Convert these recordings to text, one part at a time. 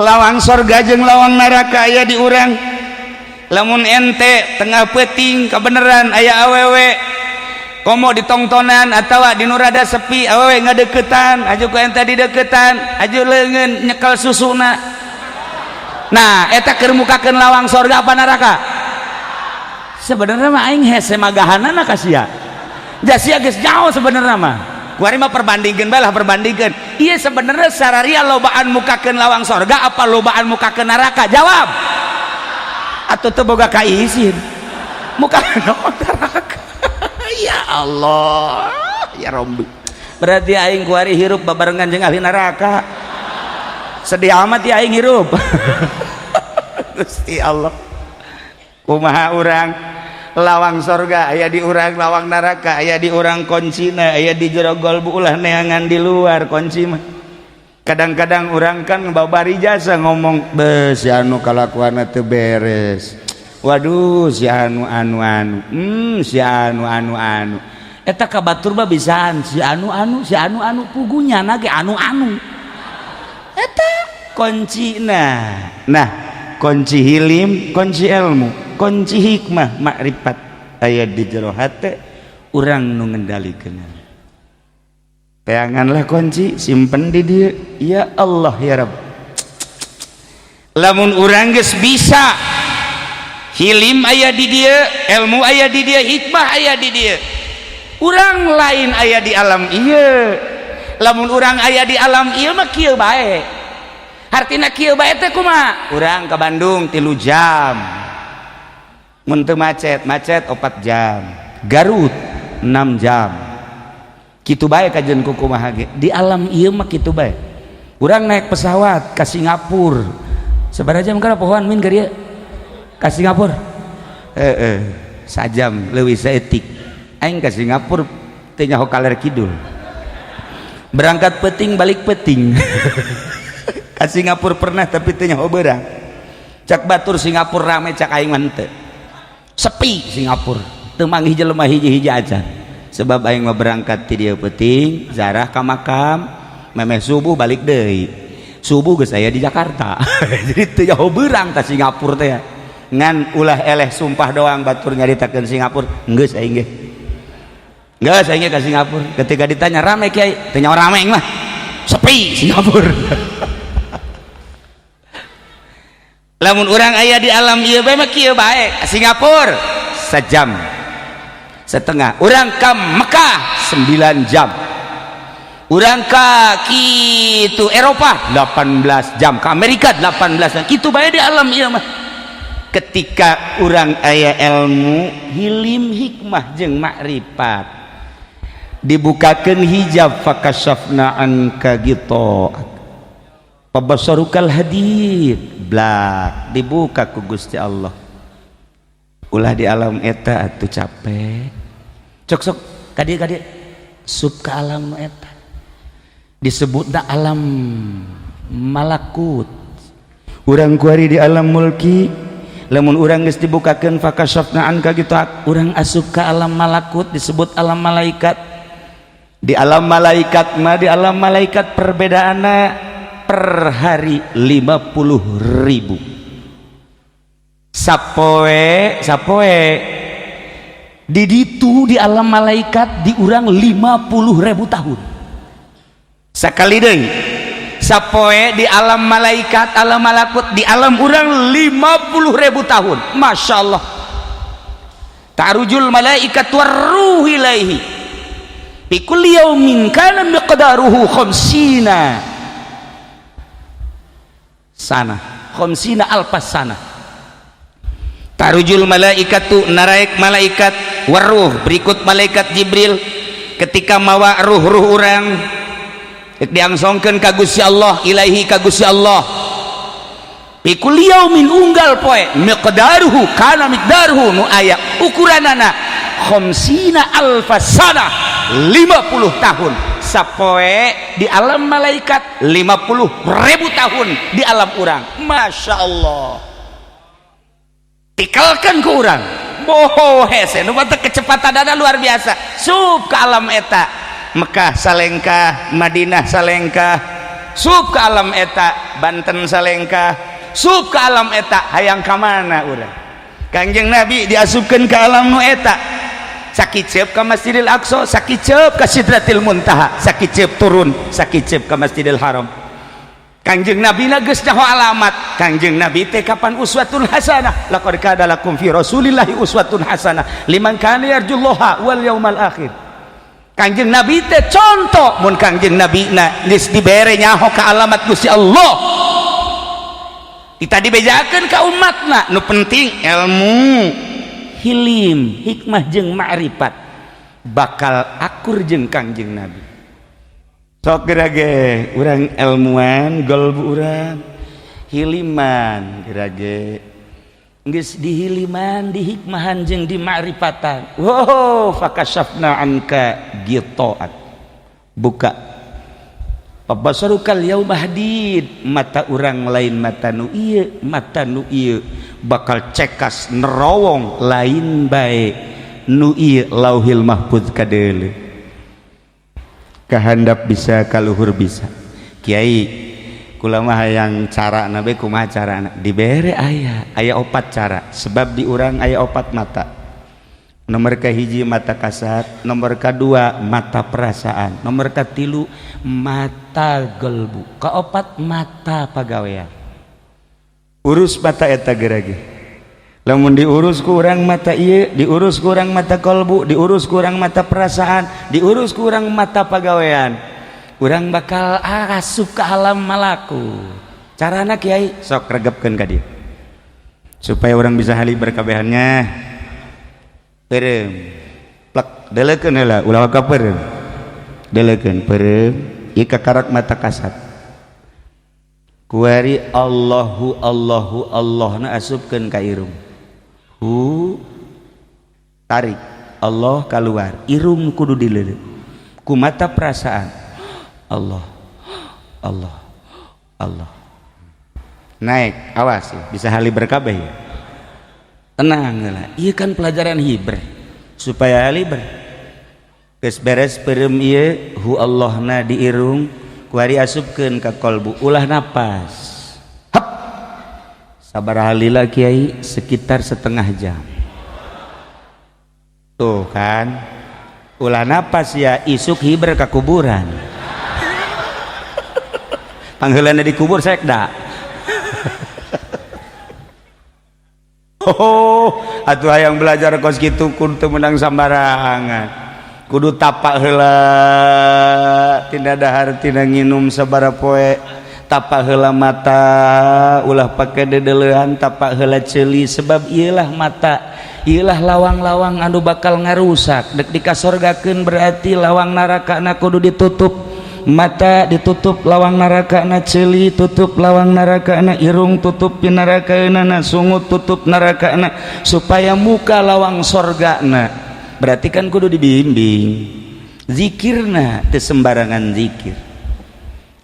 lawang sorga jeung lawang neraka aya di urang. Lamun ente tengah peuting kabeneran aya awewe komo ditongtonan atawa di nu rada sepi awewe ngadeukeutan aju ku ente dideukeutan aju leungeun nyekel susuna. Nah eta keur mukakeun lawang sorga apa neraka? Sebenarnya mah aing hese magahanana ka sia. Da sia geus jauh sebenarnya mah. Kuari mah perbandingkeun bae lah perbandingkeun. Ieu sebenarnya sararia lobaan mukakeun lawang sorga apa lobaan mukakeun neraka? Jawab. Atau teu boga kaisin. Mukakeun neraka. Ya Allah, ya Rabbi. Berarti aing kuari hirup babarengan jeung ahli neraka. Sedih amat ya aing hirup. Gusti Allah. Kumaha urang lawang sorga aya di urang lawang neraka aya di urang kuncina aya di jero golbu ulah neangan di luar kunci mah. Kadang-kadang urang kan babari jasa ngomong beuh si anu kalakuanna teu beres. Waduh si anu si anu eta kabatur mah bisaan si anu pugunya nage anu eta kuncina. Nah kunci hilim kunci ilmu kunci hikmah makrifat aya di jero hate urang nu ngendalikeun. Peanganlah kunci simpen di dieu ya Allah ya Rabb. Lamun urang geus bisa hilim aya di dieu ilmu aya di dieu hikmah aya di dieu urang lain aya di alam ieu. Lamun urang aya di alam ieu mah kieu bae. Artina kieu bae teh kumaha? Urang ka Bandung 3 jam. Mun teu macet 4 jam. Garut 6 jam. Kitu bae kajeun ku kumaha ge. Di alam ieu mah kitu bae. Urang naik pesawat ka Singapura. Sabaraha jam kana pohoan min ka dieu? Ka Singapura? Sajam leuwih saeutik. Aing ka Singapura teu nyaho kaler kidul. Berangkat peuting balik peuting. Ka Singapura pernah tapi teu nyaho beurang. Cak batur Singapura rame cak aing mah teu. Sepi Singapura. Teu manggih jelema hiji-hiji acan. Sebab aing mah berangkat ti dieu peuting, zarah ka makam, memeh subuh balik deui. Subuh geus aya di Jakarta. Jadi teu nyaho beurang ka Singapura teh. Ngan ulah eleh sumpah doang batur nyaritakeun Singapura, geus aing ge. Geus aing ge ka Singapura. Ketika ditanya rame kiai, teu nyaho rame aing mah. Sepi Singapura. Lamun urang aya di alam ieu bae mah kieu bae. Singapura sejam setengah. Urang ka Mekah 9 jam. Urang ka kitu Eropa 18 jam. Ka Amerika 18 jam. Kitu bae di alam ieu mah. Ketika urang aya ilmu, hilim, hikmah jeung makrifat, dibukakeun hijab fakashafna anka ghita'ak pabasarukal hadid blak dibuka ku Gusti Allah. Ulah di alam eta atuh capek. Sok kadieu sub ka alam nu eta. Disebutna alam malakut. Urang kuari di alam mulki, lamun urang geus dibukakeun fakashafna anka ghita'ak, urang asup ka alam malakut disebut alam malaikat. Di alam malaikat mah di alam malaikat perbedaanna per hari 50.000. Sapoe di ditu di alam malaikat di urang 50.000 tahun. Sakali deui sapoe di alam malaikat alam malakut di alam urang 50.000 tahun. Masya Allah. Ta'rujul malaikat warruh ilaihi fi kulli yaumin kana miqdaruhu 50 sana 50 alfas sana. Tarujul malaikatu naraik malaikat waruh berikut malaikat Jibril ketika mawa ruh-ruh urang diangsongkeun ka Gusti Allah ilaihi ka Gusti Allah fi kulli yaumin unggal poe miqdaruhu kana miqdaruhu nu aya ukuranana 50 alfas sana 50 tahun sapoe di alam malaikat 50.000 tahun di alam urang. Masya Allah. Tikalkan ke urang boho hese nu bata kecepatan ada luar biasa sub ke alam eta Mekah salengkah Madinah salengkah sub ke alam eta Banten Salengkah, sub ke alam eta hayang kamana urang. Kangjeng Nabi diasupkeun ke alam nu eta, sakicep ke Masjidil Aqsa, sakicep ke Sidratil Muntaha, sakicep turun, sakicep ke Masjidil Haram. Kangjeng Nabi na geus nyaho alamat. Kangjeng Nabi teh kapan uswatun hasanah, laqad kana lakum fi rasulillahi uswatun hasanah liman kana yarjullaha wal yaumal akhir. Kangjeng Nabi teh contoh mun Kangjeng Nabi na geus dibere nyaho ka alamat Gusti Allah, kita dibejakeun ka umatna nu penting ilmu, hilim, hikmah jeung ma'rifat bakal akur jeung Kangjeng Nabi. Sok gerage urang ilmuwan golbu urang hiliman gerage geus dihiliman dihikmahan jeung di ma'rifatan. Wow, fakashafna anka ghitaat, buka pabasarukal yauma hadid, mata urang lain mata nu ieu bakal cekas nerowong lain bae nu ieu lauhil mahfuz kadeuleu. Kahandap bisa, kaluhur bisa. Kiai kula mah hayang carana bae kumaha carana dibere aya opat cara, sebab di urang aya opat mata. Nomor kahiji mata kasat, nomor kedua mata perasaan, nomor katilu mata gelbu, kaopat mata pagawean. Urus mata eta gerage. Lamun diurus ku urang mata ieu, diurus ku urang mata kolbu, diurus ku urang mata perasaan, diurus ku urang mata pagawean, urang bakal asup ke alam malaku. Carana Kiai sok regepkeun ka dieu supaya orang bisa hali berkabehannya. Peureum plek deulekeun heula ulah ka peureum deulekeun peureum ieu kakarak mata kasat kuari Allahu Allahu Allahna asupkeun ka irung. Tarik Allah keluar, irung kudu dileuleuh ku mata perasaan. Allah Allah Allah naik, awas ya, bisa hali berkabeh ya. Tenang lah, iya kan pelajaran hiber supaya hali geus beres peureum ieu hu Allahna di irung kuari asupkeun ka kolbu, ulah napas. Sabaraha lila Kiai sekitar setengah jam. Tuh kan ulah napas ya isuk hiber ka kuburan. Pangheulana dikubur sekda. Oh, atuh hayang belajar kos kitu kudu menang sambarangan. Kudu tapak heula tina dahar tina nginum sabaraha poe. Tapak heula mata ulah pake dedeleuhan, tapak heula ceuli, sebab ieulah mata ieulah lawang-lawang anu bakal ngarusak. Dek dikasorgakeun berarti lawang narakana kudu ditutup. Mata ditutup lawang narakana, ceuli tutup lawang narakana, irung tutup pinarakaeunana, sungut tutup narakana, supaya muka lawang sorgana. Berarti kan kudu dibimbing zikirna teu sembarangan zikir.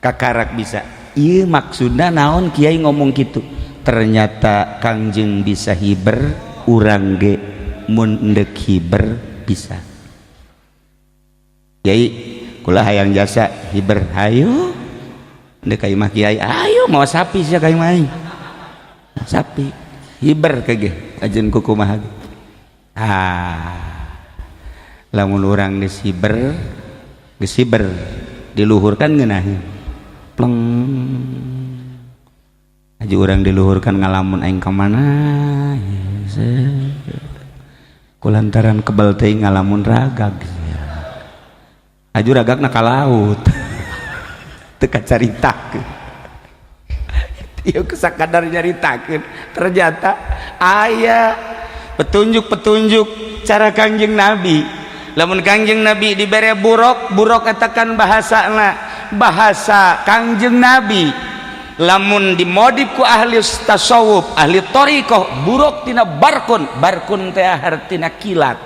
Kakarak bisa iya maksudnya naon Kiai ngomong gitu. Ternyata Kangjeng bisa hiber, urang ge mun endek hiber bisa. Kiai kula hayang jasa hiber, hayu endek ka imah Kiai, ayo mau sapi sia ka imah sapi hiber kage ajeun ku kumaha. Lamun urang geus hiber diluhurkan ngeunaheun pleng aja orang diluhurkan ngalamun aing ka mana kulantaran kebal teuing ngalamun ragag aju ragagna ka laut teu kacaritakeun ieu sakadar nyaritakeun ternyata aya petunjuk-petunjuk cara Kangjeng Nabi. Lamun Kangjeng Nabi dibere buruk katakan bahasa Kangjeng Nabi. Lamun dimodif ku ahli tasawuf, ahli thariqah, buruk tina barkun teh artina kilat.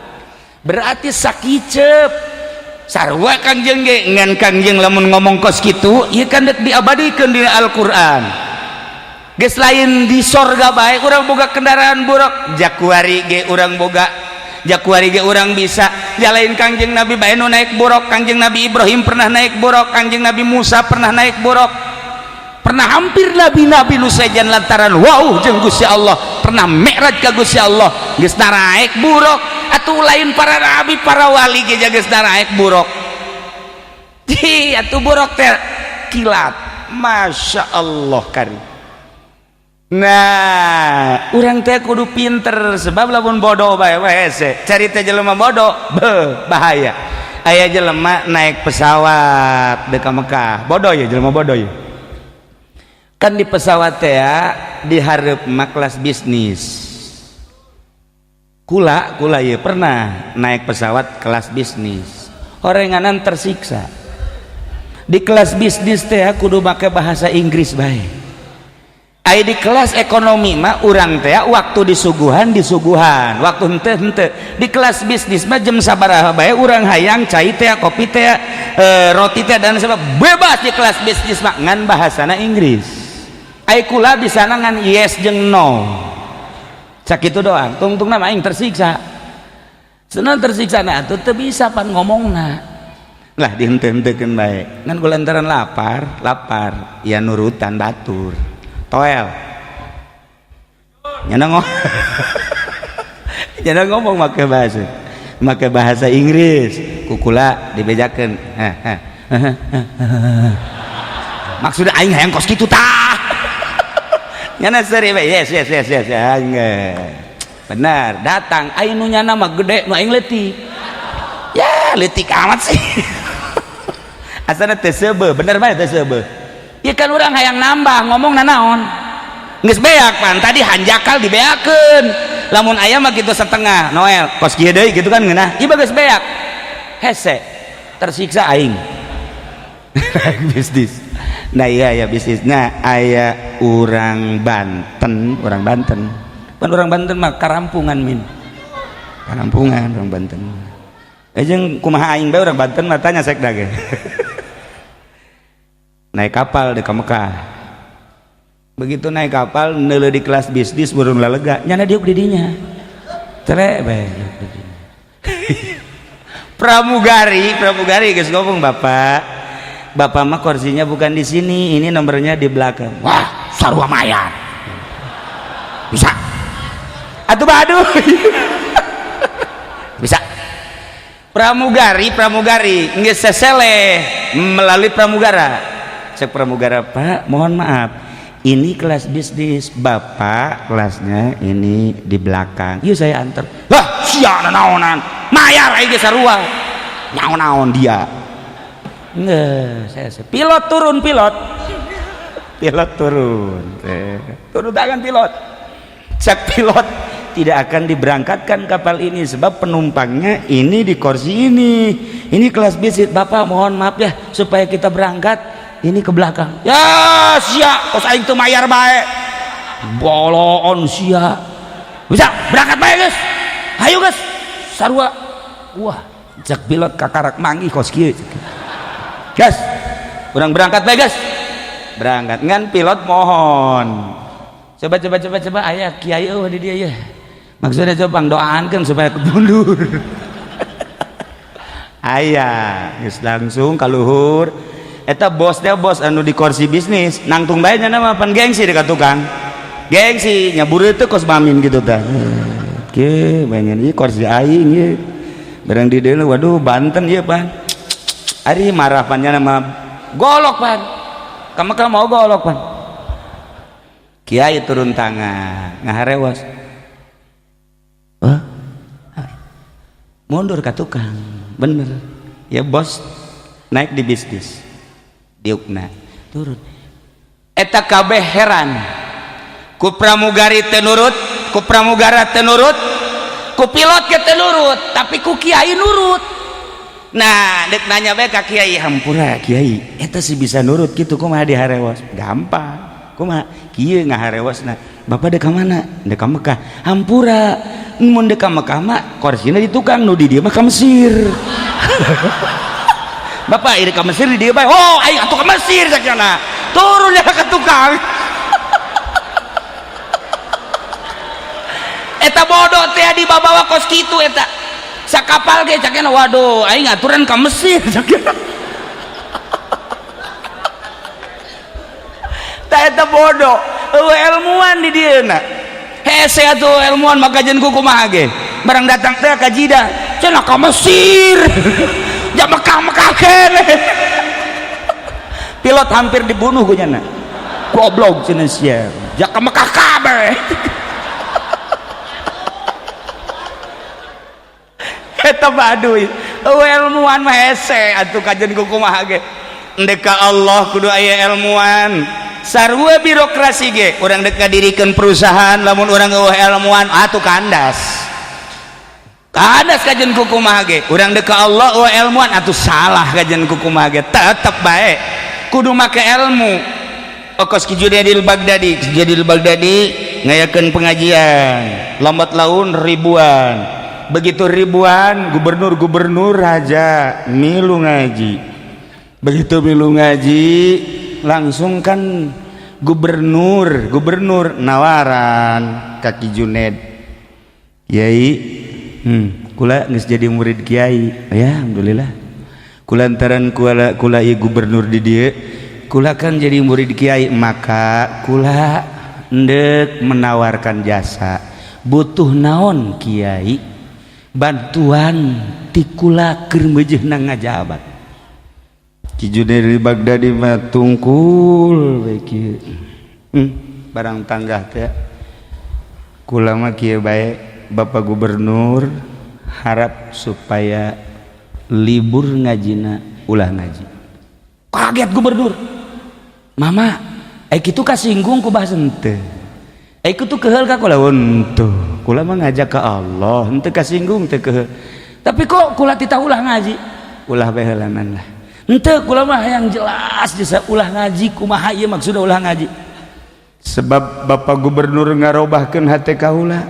Berarti sakicep. Sarua Kangjeng ge ngan Kangjeng lamun ngomong kos kitu, ieu kan diabadikeun di Al-Qur'an. Geus lain di sorga bae urang boga kendaraan buruk, jakuari ge urang boga jakuari ge urang bisa jalain Kangjeng Nabi bae nu naik buruk. Kangjeng Nabi Ibrahim pernah naik buruk, Kangjeng Nabi Musa pernah naik buruk. pernah hampir nabi-nabi nu sejan lantaran wow jeung Gusti Allah pernah mi'raj ka Gusti Allah geus naraek buruk atuh lain para nabi para wali ge geus naraek buruk di atuh buruk teh kilat masya Allah karim. Nah urang teh kudu pinter sebab lamun bodoh bae hese carita jelema bodoh bahaya. Aya jelema naik pesawat di Mekah bodoh ya jelema bodoh ya kan di pesawat teh ya dihareup mah kelas bisnis kula ya pernah naik pesawat kelas bisnis horenganan tersiksa di kelas bisnis teh kudu make bahasa Inggris bae. Ai di kelas ekonomi mah urang teh waktu disuguhan waktu henteu di kelas bisnis mah jam sabaraha bae urang hayang cai teh kopi teh roti teh dan sebab bebas di kelas bisnis mah ngan bahasana Inggris. Ai kula bisa ngan yes jeung no cak itu doang tungtungna mah aing tersiksa senang tersiksa na atuh teu bisa pan ngomongna lah dihenteu-henteukeun bae ngan kula lantaran lapar ya nurutan batur toel nyana ngomong make bahasa Inggris kukula dibejakeun maksudnya aing hayang kos kitu tah nyana seri yes benar datang aing nu nyana mah gede nu aing leutik ya leutik amat sih asana teu seubeuh bener bae teu seubeuh. Ya kan orang hayang nambah ngomong nanaon geus beak pan tadi hanjakal dibeakeun lamun aya mah kitu setengah Noel kos kieu deui gitu kan ngeunah ieu geus beak hese tersiksa aing bisnis nah iya ya bisnis nah aya urang Banten pan urang Banten mah karampungan min karampungan urang Banten jeung kumaha aing bae urang Banten mah tanya sekda ge naik kapal di Mekah begitu naik kapal neuleuh di kelas bisnis burung lalega nyana diuk di dinya tere bae pramugari geus ngomong bapak mah kursinya bukan di sini ini nomornya di belakang wah sarua mayat bisa atuh aduh bisa pramugari geus sesele melalui pramugara cek pramugara Pak mohon maaf ini kelas bisnis bapak kelasnya ini di belakang yuk saya antar wah siapa naonan mayar aja sarua naon dia nggak saya pilot turun tangan pilot cek pilot tidak akan diberangkatkan kapal ini sebab penumpangnya ini di kursi ini kelas bisnis bapak mohon maaf ya supaya kita berangkat ini ke belakang ya sia kos aing teu mayar bae boloon sia bisa berangkat bae geus hayu geus sarua wah cek pilot kakarak manggih kos kieu gas urang berangkat bae geus berangkat ngan pilot mohon coba aya kiai eueuh di dieu ya maksudnya coba doaankeun supaya mundur aya geus langsung ka luhur eta bos anu di kursi bisnis nangtung bae nya mah pan gengsi dekat tukang gengsi nyabur teh kos mamin gitu tah ke banyak ieu kursi aing ieu barang di dieu waduh Banten ieu pan ari marah pan nya mah golok pan ka mau golok pan kiai turun tangan ngaharewas mundur ka tukang bener ya bos naik di bisnis diukna turun eta kabeh heran ku pramugari teu nurut ku pramugara teu nurut ku pilot ke teu nurut tapi ku kiai nurut nah dek nanya bae ka kiai hampura kiai eta sih bisa nurut kitu kumaha diharewas gampang kumaha kieu ngaharewasna bapak dek ka mana dek ka Mekah hampura mun dek ka Mekah mah korsina di tukang nu di dieu mah ka Mesir bapak ini ke Mesir di dia baik oh aing atuh ke Mesir sakjana turun ya ke tukang eta bodoh teh dibawa kos kitu eta sakapal ge sakjana waduh aing aturan ke Mesir sakjana eta bodoh ilmuwan di dieuna hese atuh ilmuwan maka jen kumaha ge barang datang teh ka Jidah cenah ka Mesir ja Mekah keneh pilot hampir dibunuh ku nya goblok cenah sia ja ka Mekah kabeh eta baduy ilmuwan mah hese atuh kajen kumaha ge endek ka Allah kudu aya ilmuwan sarua birokrasi ge urang dek ngadirikeun perusahaan lamun urang eueuh ilmuwan atuh kandas kajen kumaha ge urang dek ka Allah eueuh ilmuwan atuh salah kajen kumaha ge tetep bae kudu make ilmu okos Ki Junaidil Baghdadi ngayakeun pengajian lambat laun ribuan begitu ribuan gubernur raja milu ngaji begitu milu ngaji langsung kan gubernur nawaran Kaki Junaid Kiai kula geus jadi murid Kiai ya alhamdulillah kulantaran kula ieu gubernur di dieu kula kan jadi murid Kiai maka kula endek menawarkan jasa butuh naon Kiai bantuan ti kula keur meujeuhna ngajabat Ki Junaidil Baghdadi mah tungkul bae kieu barang tangga teh kula mah kieu bae Bapak Gubernur harap supaya libur ngajina ulah ngaji kaget gubernur mama kitu kasinggung ku bahasan teu kitu keheul ka kula henteu kula mah ngajak ka Allah henteu kasinggung teu keheul tapi kok kula tita ulah ngaji ulah bae heulanan lah henteu kula mah yang jelas jasa ulah ngaji kumaha ieu maksudna ulah ngaji sebab Bapak Gubernur ngarobahkeun hate kaula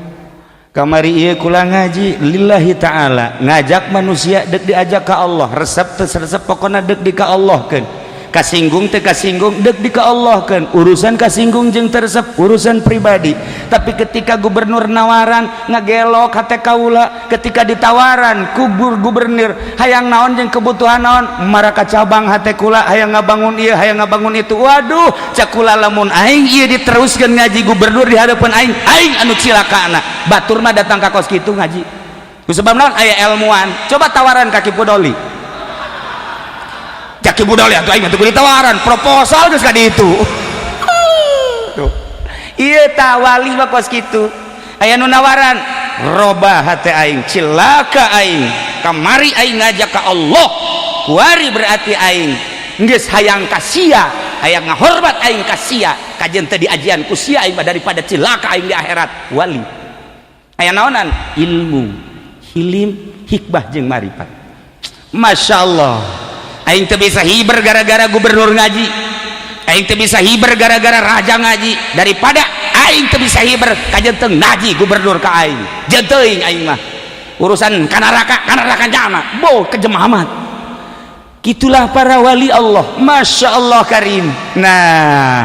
kamari ieu kula ngaji lillahi ta'ala ngajak manusia dek diajak ka Allah resep teu resep pokona dek di ka Allahkeun kasinggung teu kasinggung dek di ka Allahkeun urusan kasinggung jeung teresep urusan pribadi tapi ketika gubernur nawaran ngagelok hate kaula ketika ditawaran ku gubernur hayang naon jeung kebutuhan naon maraka cabang hate kula hayang ngabangun ieu hayang ngabangun itu waduh cak kula lamun aing ieu diteruskeun ngaji gubernur di hadapan aing anu cilakana batur mah datang ka kos kitu ngaji ku sebab naon aya ilmuwan coba tawaran Kaki Budoli Kaki Budoli atuh aing teh ditawaran proposal geus ka ditu tuh ieu tah wali mah kos kitu aya nu nawaran robah hate aing cilaka aing kamari aing ngajak ka Allah kuari berarti aing geus hayang ka sia hayang ngahormat aing ka sia kajen teh diajian ku sia aing daripada cilaka aing di akhirat wali aya naonan ilmu hilim hikmah jeung marifat masyaallah aing teu bisa hiber gara-gara gubernur ngaji aing teu bisa hiber gara-gara raja ngaji daripada aing teu bisa hiber kajen teu ngaji gubernur ka aing jeung teuing aing mah urusan kanaraka jana boh kejemamat gitulah para wali Allah Masya Allah karim nah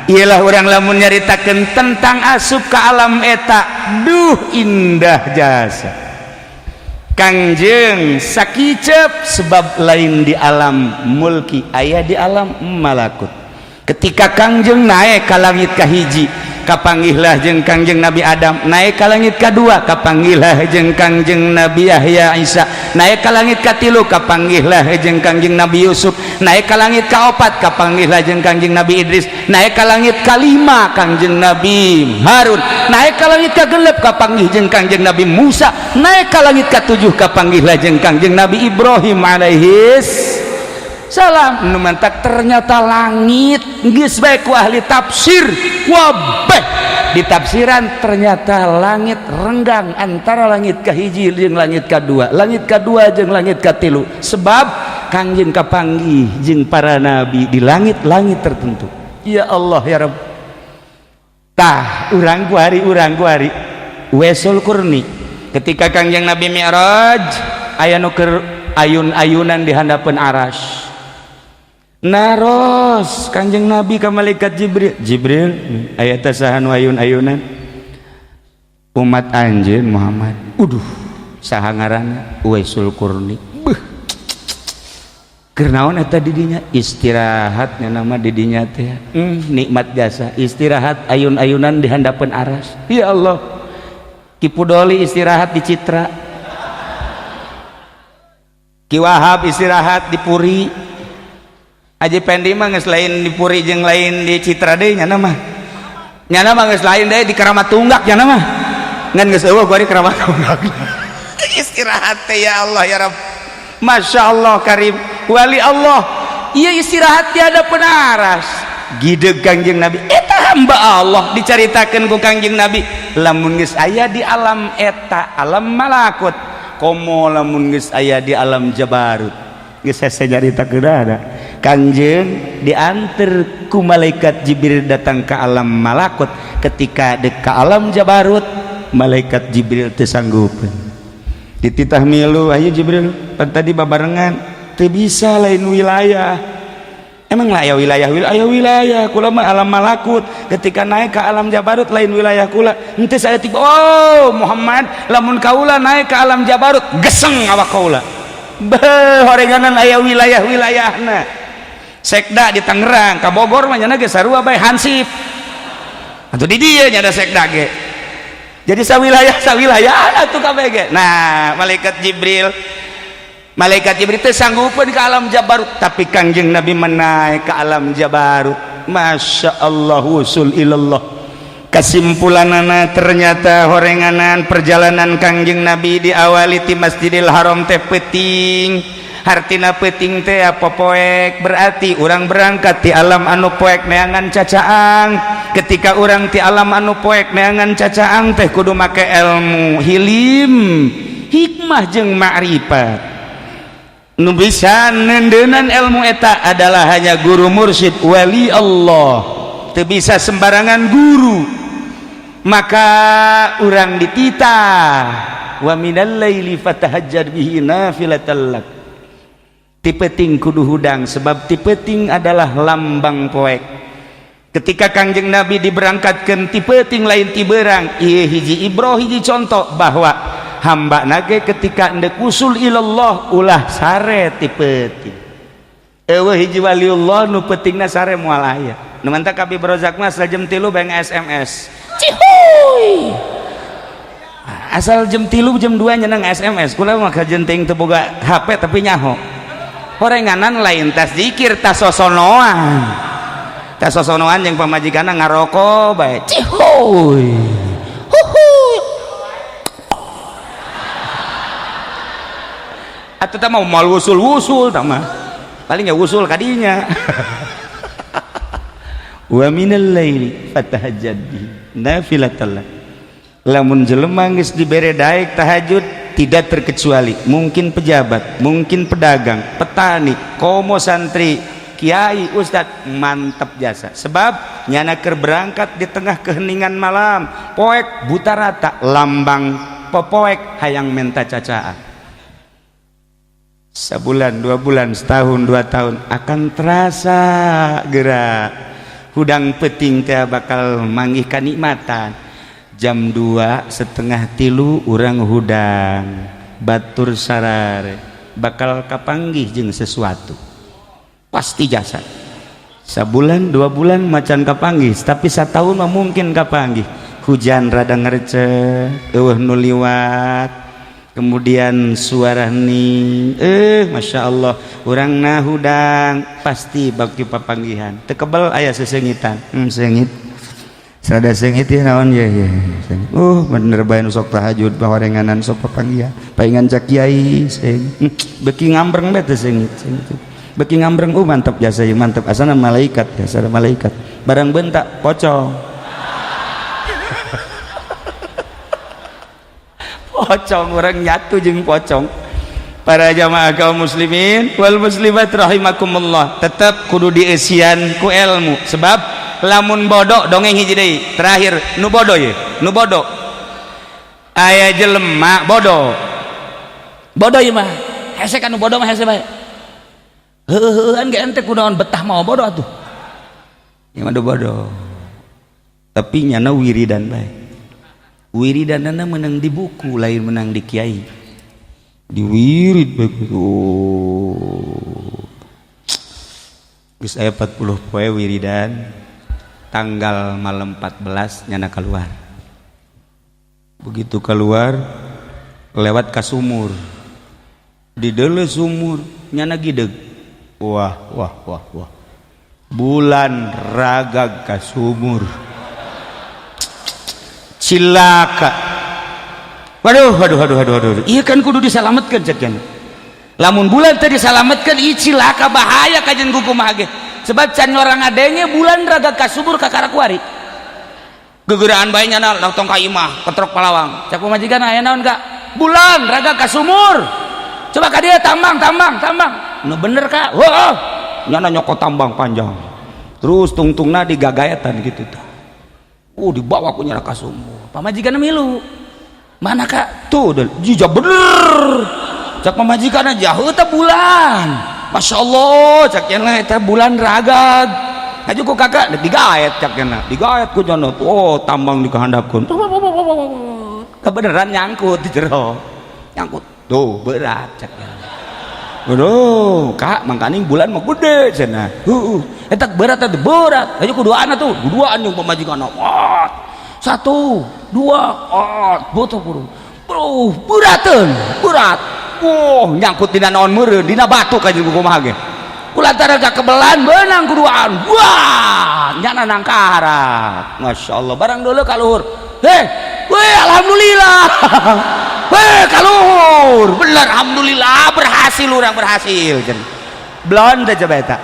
ialah orang lamun nyaritakeun tentang asup ka alam eta duh indah jasa Kangjeng sakicep sebab lain di alam mulki aya di alam malakut ketika Kangjeng naik ka langit kahiji kapanggihlah jeung Kangjeng Nabi Adam naik ka langit kadua kapanggihlah jeung Kangjeng Nabi Yahya Isa naik ka langit katilu kapanggihlah jeung Kangjeng Nabi Yusuf naik ka langit kaopat kapanggihlah jeung Kangjeng Nabi Idris naik ka langit kalima Kangjeng Nabi Harun naik ka langit kagelep kapanggih jeung Kangjeng Nabi Musa naik ka langit katujuh kapanggihlah jeung Kangjeng Nabi Ibrahim alaihis salam nu mantak ternyata langit geus bae ku ahli tafsir wabeh di tafsiran ternyata langit renggang antara langit kahiji jeung langit kadua jeung langit katilu sebab Kangjeng kapanggih jeung para nabi di langit-langit tertentu ya Allah ya Rabb tah urang kuari Wesul Kurni ketika Kangjeng Nabi Mi'raj aya nu keur ayun-ayunan di handapeun arasy naros Kangjeng Nabi ka malaikat Jibril aya teh saha nu ayun-ayunan umat anjeun Muhammad. Saha ngaranna? Uwaisul Qurni. Kernaon eta didinya istirahatnya nama didinya teh nikmat jasa istirahat ayun-ayunan di handapan aras ya Allah Ki Pudoli istirahat di Citra Ki Wahab istirahat di Puri Aji Pendi mah geus lain di Puri jeung lain di Citra deui nya mah geus lain deui di Keramat Tunggak nya mah ngan geus eueuh gua di Keramat Tunggak istirahat teh ya Allah ya Rabb Masya Allah karim wali Allah iya istirahat tiada penaras gideg Kangjeng Nabi eta hamba Allah diceritakan ku Kangjeng Nabi lamun geus aya di alam eta alam malakut komo lamun geus aya di alam jabarut geus hese nyaritakeun ada Kangjeng diantar ku malaikat Jibril datang ke alam malakut ketika dek ke alam jabarut malaikat Jibril teu sanggupeun dititah milu ayo Jibril pan tadi babarengan teu bisa lain wilayah emang lah aya wilayah kula mah alam malakut ketika naik ke alam jabarut lain wilayah kula henteu saya tiba oh Muhammad lamun kaula naik ke alam jabarut geseng awak kaula beuh horenganan aya wilayahna sekda di Tangerang ka Bogor mah nya ge sarua bae hansip atuh di dieu nya ada sekda ge jadi sawilayah atuh kabeh ge nah malaikat Jibril teh sanggupeun ke alam jabarut tapi Kangjeng Nabi menaik ke alam jabarut Masya Allah usul ilallah kesimpulanana ternyata horenganan perjalanan Kangjeng Nabi diawali ti Masjidil Haram teh peuting hartina peuting teh apa poek berarti urang berangkat ti alam anu poek neangan cacaang ketika urang ti alam anu poek neangan cacaang teh kudu make ilmu hilim hikmah jeung ma'rifat nu bisa nendeunan ilmu eta adalah hanya guru mursyid wali Allah teu bisa sembarangan guru maka urang dititah wa minal laili fatahajjar bihi nafilatan lak tipeting kudu hudang sebab tipeting adalah lambang poek ketika Kangjeng Nabi diberangkatkeun tipeting lain ti beurang ieu hiji ibroh hiji contoh bahwa hamba nage ketika endek usul ilallah ulah sare tipeting eueuh hiji waliullah nu peutingna sare moal aya nu mantap Habib Rozak mah jam 3 bang SMS cihuy asal jam 3 jam 2 nyeneng SMS kula mah kajenting teu boga HP tapi nyaho horenganan lain tas zikir tas sosonoan yang pamajikanna ngaroko bae cihuy huhuy atuh teh mau mal wusul tah mah paling ya wusul kadinya wa minal laili fatahajjad bihi nafilatan lak lamun jelema geus dibere daek tahajud tidak terkecuali mungkin pejabat, mungkin pedagang, petani, komo santri, kiai, ustad mantap jasa sebab nyana keur berangkat di tengah keheningan malam poek buta rata lambang popoek hayang menta cacaan sebulan, 2 bulan, setahun, 2 tahun akan terasa gerak hudang peting teh bakal manggih kanikmatan jam 2:30 urang hudang batur sarare bakal kapanggih jeung sesuatu pasti jasa sabulan 2 bulan macan kapanggih tapi satahun mah mungkin kapanggih hujan rada ngerecek eueuh nu liwat kemudian suara hening Masya Allah urang na hudang pasti bagi papanggihan teu kebal aya sesengitan sengit sada sengit ieu naon ya bener bae nu sok tahajud bahorenganan sok papanggihan paingan cak kiai seng beuki ngambreng bae teh sengit beuki ngambreng mantap jasa ieu mantap asana malaikat jasa malaikat barang bentak pocong pocong urang nyatu jeung pocong para jamaah kaum muslimin wal muslimat rahimakumullah tetap kudu dieusian ku ilmu sebab lamun bodoh dongeng hiji deui terakhir nu bodoh ye nu bodoh aya jelema bodoh ieu mah hese kan nu bodoh mah hese bae heueuhan ge ente kunaon betah mau bodoh atuh ieu mah bodoh tapi nyana wiridan bae wiridanana menang di buku lain menang di kiai di wirid bae geus aya 40 poe wiridan tanggal malam 14 nyana keluar. Begitu keluar lewat ka sumur, di deuleu sumur nyana gideg, wah bulan ragag ka sumur, cilaka. Waduh, iya kan kudu disalametkeun cekeun. Lamun bulan tadi disalametkeun ieu cilaka bahaya kajen kukumaha ge. Sebab can orang adanya bulan ragag ka sumur ka karakuari. Gegeuraan bae nyana langsung ka imah ketrok palawang. Cak pamajikan aya naon ka? Bulan ragag ka sumur. Coba ka dia tambang. Nu bener ka? Heuh. Nyana nyokot tambang panjang. Terus tungtungna digagaetan gitu tah. Dibawa ku nyana ka sumur. Pamajikan milu. Mana kak? Tuh, jijak bener. Cak pamajikan aja, teh bulan. Masya Allah, cak yana teh bulan ragag. Aja ku kakak digaet cak yana, digaet ku jono. Oh, tambang dikehandapkeun. Kebeneran nyangkut di jero. Nyangkut. Tuh, berat cak yana. Aduh, kak, mangkaning bulan mah gede cenah. Eta berat teh berat. Aja kuduaan tuh, kuduaan yang pamajikan. 1, 2, botol bro, berat. Nyangkut dina naon meureun, dina batu ka jeung kumaha ge. Kulantaran ka kebelan beunang kuduaan. Wah, nyana nangkarat. Masyaallah, barang deuleu ka luhur. Alhamdulillah. Ka luhur. Bener alhamdulillah berhasil urang berhasil. Blon teh coba eta.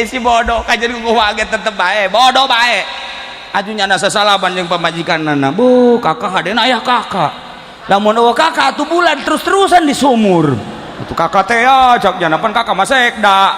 Si bodoh kajen kumaha ge tetep bae, bodoh bae. Aju nyana sasalaban jeung pamajikanna. Bu, kakak hadena aya kakak. Lamun eueuh kakak atuh bulan terus-terusan di sumur. Itu kakak teh ya, cak nyana pan kakak mah sekda.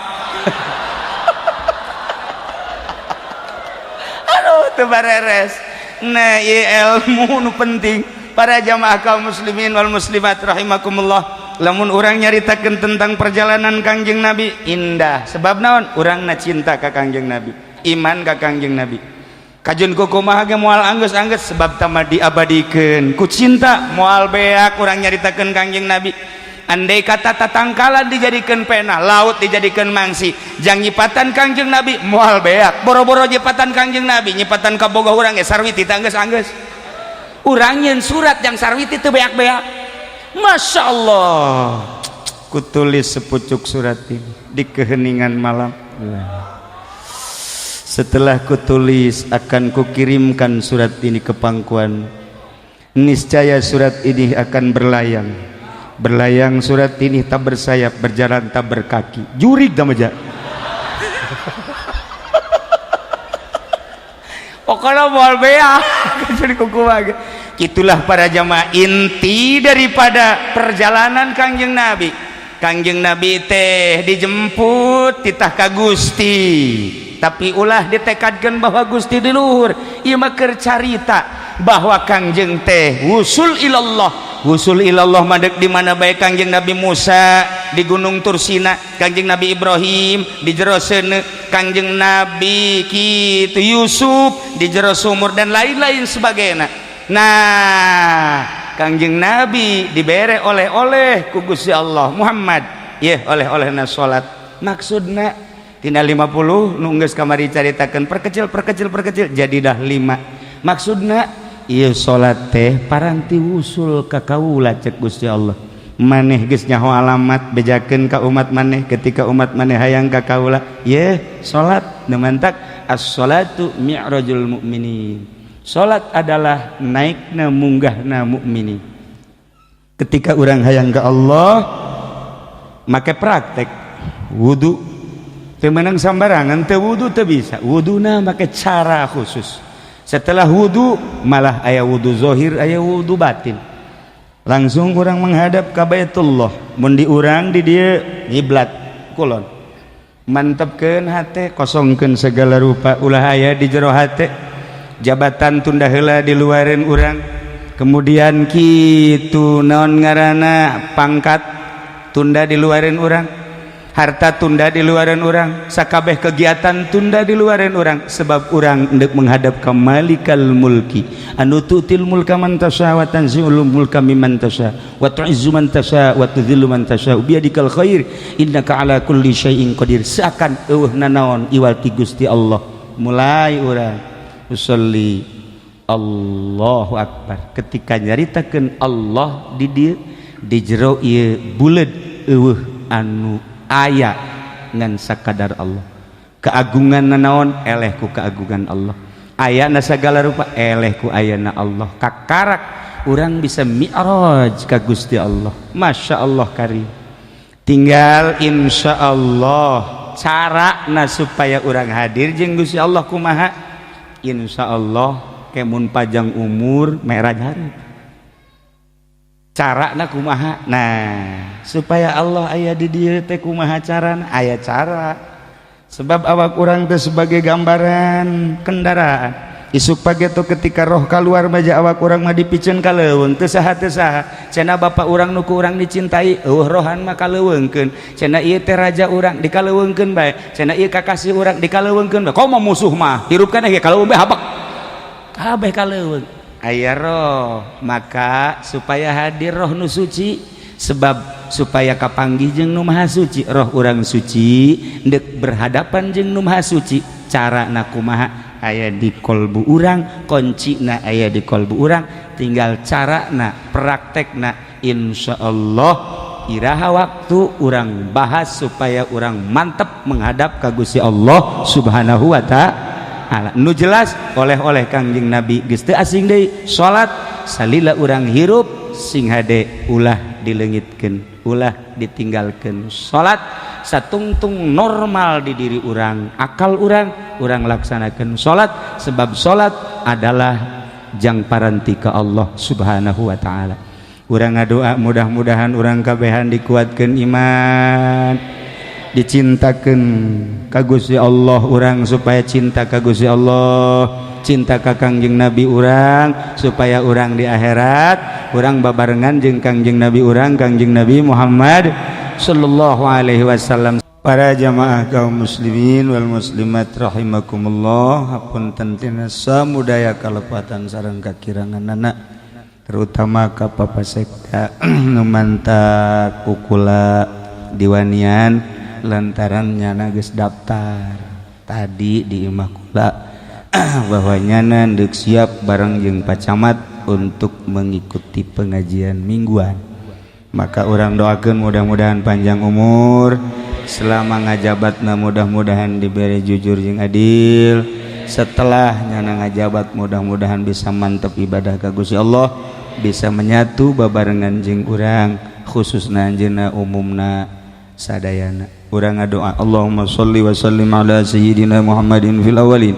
Aduh, teu bareres. Nah, ieu ilmu nu penting. Para jamaah kaum muslimin wal muslimat rahimakumullah. Lamun orang nyaritakeun tentang perjalanan Kangjeng Nabi indah, sebab naon? Urangna cinta ka Kangjeng Nabi, iman ka Kangjeng Nabi. Kajeun kumaha ge moal anggeus-anggeus sebab tama diabadikeun ku cinta, moal beak urang nyaritakeun Kangjeng Nabi. Andai kata tatangkalan dijadikeun pena, laut dijadikeun mangsi, jang nyipatan Kangjeng Nabi moal beak. Boro-boro nyipatan Kangjeng Nabi, nyipatan ka boga urang ge sarwiti teh anggeus-anggeus. Urang nyeun surat yang sarwiti teu beak-beak. Masya Allah, kutulis sepucuk surat ini di keheningan malam. Setelah kutulis akan kukirimkan surat ini ke pangkuan. Niscaya surat ini akan berlayang surat ini tak bersayap, berjalan tak berkaki. Jurig damaja. Pokoknya moal beak jadi kukumaha. Itulah para jamaah inti daripada perjalanan Kangjeng Nabi. Kangjeng Nabi teh dijemput titah ka Gusti, tapi ulah ditekadkeun bahwa Gusti di luhur. Ieu mah keur carita bahwa Kangjeng teh wusul ilallah madeg di mana bae Kangjeng Nabi Musa di Gunung Tursina, Kangjeng Nabi Ibrahim di jero seuneu, Kangjeng Nabi kitu Yusuf di jero sumur dan lain-lain sebagainya. Nah, Kangjeng Nabi dibere oleh-oleh ku Gusti Allah Muhammad. Oleh-olehna salat. Maksudna tina 50 nu geus kamari caritakeun perkecil jadi dah 5. Maksudna ieu salat teh paranti wusul ka kaula cek Gusti Allah. Maneh geus nyaho alamat bejakeun ka umat maneh ketika umat maneh hayang ka kaula. Salat nemantak as-salatu mi'rajul mu'minin. Salat adalah naikna munggahna mukminin. Ketika orang hayang ke Allah make praktek wudu teu meunang sambarangan, teu wudu teu bisa. Wuduna make cara khusus. Setelah wudu malah aya wudu zahir, aya wudu batin. Langsung orang menghadap ka Baitullah. Mun di urang di dieu ngiblat kulon. Mantepkeun hate, kosongkeun segala rupa ulah aya di jero hate. Jabatan tunda heula di luareun urang, kemudian kitu naon ngaranna pangkat tunda di luareun urang, harta tunda di luaran orang, sakabeh kegiatan tunda di luaran orang, sebab orang hendak menghadap ka malikal mulki anu tu'til mulka man tasya wa tanzi'ul mulka mimman tasya wa tu'izzu man tasya wa tudhillu man tasya biyadikal khair innaka ala kulli syai'in qadir. Seakan eueuh nanaon iwal ti Gusti Allah. Mulai urang usolli Allahu akbar, ketika nyaritakeun Allah di dieu di jero ieu buleud eueuh anu aya ngan sakadar Allah. Keagungan naon eleh ku keagungan Allah, ayana sagala rupa eleh ku ayana Allah. Kakarak urang bisa mi'raj ka Gusti Allah. Masya Allah karim. Tinggal insya Allah carana supaya urang hadir jeung Gusti Allah kumaha. Insya Allah kemun pajang umur meraj hareup. Carana kumaha? Nah, supaya Allah aya di dieu teh kumaha carana? Aya cara. Sebab awak urang teh sebagai gambaran kendaraan. Isuk pagi tuh ketika roh keluar baja awak urang mah dipikeun ka leuweung teu saha cenah bapak urang nu ku urang dicintai rohan mah kaleuweungkeun, cenah ieu teh raja urang dikaleuweungkeun bae, cenah ieu kakasih urang dikaleuweungkeun bae. Komo musuh mah hirupkan ge kaleuweung bae habak kabeh kaleuweung. Aya roh, maka supaya hadir roh nu suci, sebab supaya kapanggih jeung nu maha suci, roh urang suci ndek berhadapan jeung nu maha suci. Carana kumaha? Aya di kolbu urang, kuncina aya di kolbu urang, tinggal carana praktekna insyaallah iraha waktu urang bahas supaya urang mantep menghadap ka Gusti Allah Subhanahu wa ta'ala. Nu jelas oleh-oleh Kangjeng Nabi geus teu asing deui salat salila urang hirup sing hade ulah dileungitkeun, ulah ditinggalkeun. Salat satungtung normal di diri urang, akal urang laksanakeun salat, sebab salat adalah jang paranti ka Allah Subhanahu wa ta'ala. Urang ngadoa mudah-mudahan urang kabehan dikuatkeun iman, dicintakeun ka Gusti Allah urang supaya cinta ka Gusti Allah, cinta ka Kangjeng Nabi urang supaya urang di akhirat urang babarengan jeung Kangjeng Nabi urang Kangjeng Nabi Muhammad sallallahu alaihi wasallam. Para jamaah kaum muslimin wal muslimat rahimakumullah, hapunten tina samudaya kalepatan sareng kakiranganana, terutama ka papasekta nu mantak kukula diwanian lantaran nyana geus daftar tadi di imah kula bahwa nyana deuk siap bareng jeung pacamat untuk mengikuti pengajian mingguan. Maka orang doakeun mudah-mudahan panjang umur, selama ngajabatna mudah-mudahan diberi jujur jeung adil, setelah nyana ngajabat mudah-mudahan bisa mantep ibadah ka Gusti Allah, bisa menyatu babarengan jeung urang khususna anjeunna umumna sadayana. Urang ngadoa Allahumma sholli wa sallim ala sayyidina Muhammadin fil awwalin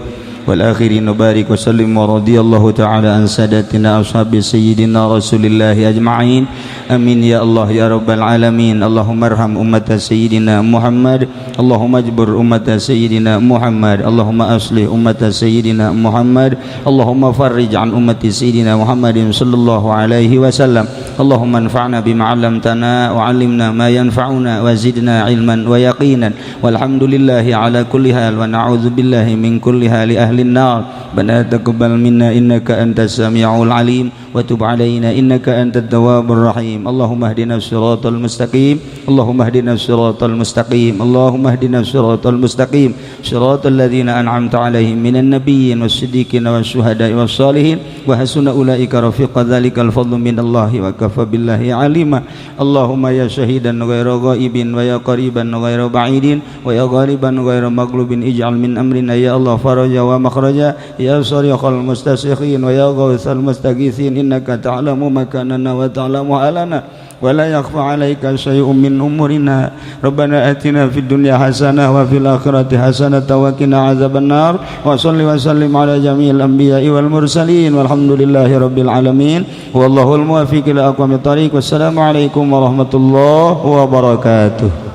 wal akhirin barik wa sallim wa radiyallahu ta'ala an sadatina ashabi sayyidina rasulillahi ajma'in amin ya Allah ya rabbal alamin. Allahumma arham ummata sayyidina Muhammad, Allahumma ajbur ummata sayyidina Muhammad, Allahumma aslih ummata sayyidina Muhammad, Allahumma farrij an ummati sayyidina Muhammadin sallallahu alaihi wasallam. Allahumma anfa'na bima 'allamtana wa 'allimna ma yanfa'una wa zidna ilman wa yaqinan walhamdulillahi ala kulli hal wa na'udzu billahi min kulli hali ahli النار. ربنا تقبل منا إنك أنت السميع العليم وتب علينا إنك أنت التواب الرحيم. اللهم اهدنا الصراط المستقيم، اللهم اهدنا الصراط المستقيم، اللهم اهدنا الصراط المستقيم، صراط الذين أنعمت عليهم من النبيين والصديقين والشهداء والصالحين وحسن أولئك رفيقا ذلك الفضل من الله وكفى بالله عليما. اللهم يا شهيدا غير غائب ويا قريبا غير بعيد ويا غالبا غير مغلوب اجعل من أمرنا يا الله فرجا ومخرجا يا صريخ المستصرخين ويا غوث المستغيثين إنك تعلم مكاننا وتعلم حالنا ولا يخفى عليك شيء من أمورنا. ربنا آتنا في الدنيا حسنة وفي الآخرة حسنة وقنا عذاب النار وصل وسلم على جميع الأنبياء والمرسلين والحمد لله رب العالمين والله الموفق إلى أقوم الطريق والسلام عليكم ورحمة الله وبركاته.